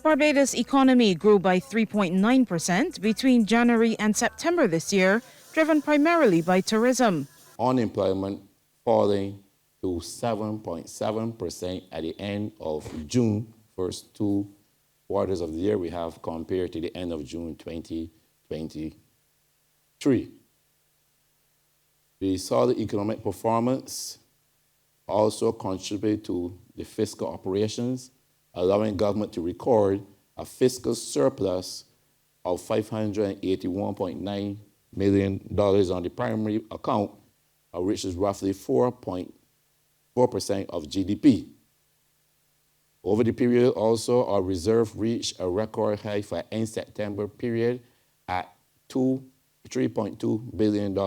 Barbados' economy grew by 3.9% between January and September this year, driven primarily by tourism. Unemployment falling to 7.7% at the end of June, first 2 quarters of the year we have compared to the end of June 2023. The solid economic performance also contributed to the fiscal operations, allowing government to record a fiscal surplus of $581.9 million on the primary account, which is roughly 4.4% of GDP. Over the period also, our reserve reached a record high for end September period at $3.2 billion.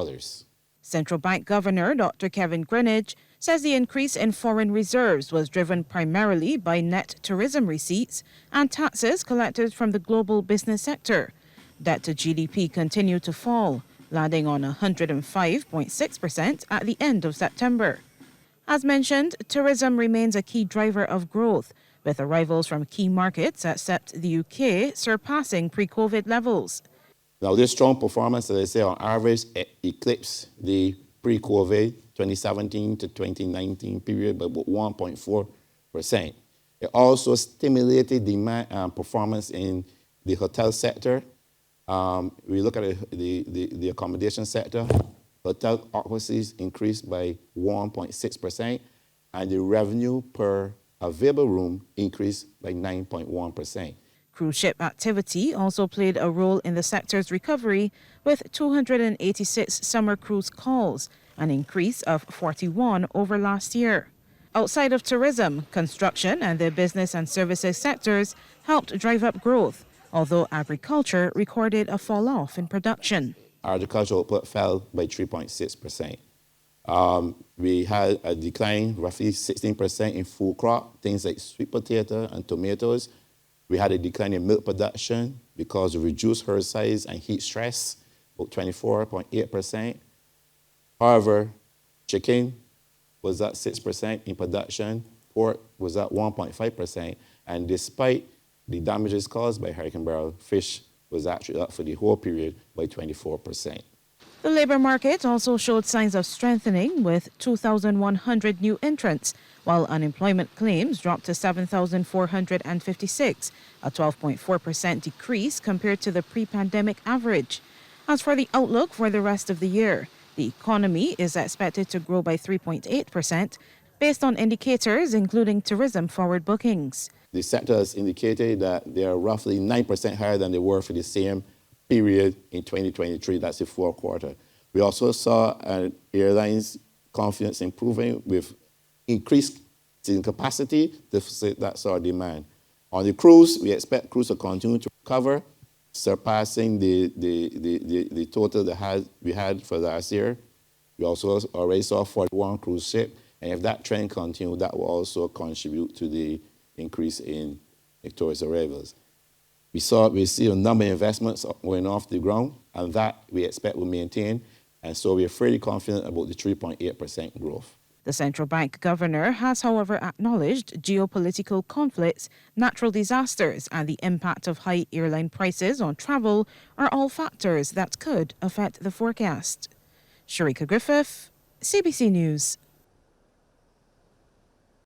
Central Bank Governor Dr. Kevin Greenidge says the increase in foreign reserves was driven primarily by net tourism receipts and taxes collected from the global business sector. Debt to GDP continued to fall, landing on 105.6% at the end of September. As mentioned, tourism remains a key driver of growth, with arrivals from key markets except the UK surpassing pre-COVID levels. Now, this strong performance, as I say, on average, eclipsed the pre-COVID 2017 to 2019 period by about 1.4%. It also stimulated demand and performance in the hotel sector. We look at the accommodation sector. Hotel occupancies increased by 1.6%, and the revenue per available room increased by 9.1%. Cruise ship activity also played a role in the sector's recovery, with 286 summer cruise calls, an increase of 41 over last year. Outside of tourism, construction and the business and services sectors helped drive up growth, although agriculture recorded a fall-off in production. Agricultural output fell by 3.6%. We had a decline, roughly 16% in food crop, things like sweet potato and tomatoes. We had a decline in milk production because of reduced herd size and heat stress, about 24.8%. However, chicken was at 6% in production, pork was at 1.5%, and despite the damages caused by Hurricane Beryl, fish was actually up for the whole period by 24%. The labor market also showed signs of strengthening, with 2,100 new entrants, while unemployment claims dropped to 7,456, a 12.4% decrease compared to the pre-pandemic average. As for the outlook for the rest of the year, the economy is expected to grow by 3.8%, based on indicators including tourism forward bookings. The sector has indicated that they are roughly 9% higher than they were for the same period in 2023, that's the fourth quarter. We also saw airlines' confidence improving with increased seating capacity to facilitate that sort of demand. On the cruise, we expect cruise to continue to recover, surpassing the total that we had for last year. We also already saw 41 cruise ships, and if that trend continues, that will also contribute to the increase in tourist arrivals. We see a number of investments going off the ground, and that we expect will maintain, and so we are fairly confident about the 3.8% growth. The central bank governor has, however, acknowledged geopolitical conflicts, natural disasters, and the impact of high airline prices on travel are all factors that could affect the forecast. Sharika Griffith, CBC News.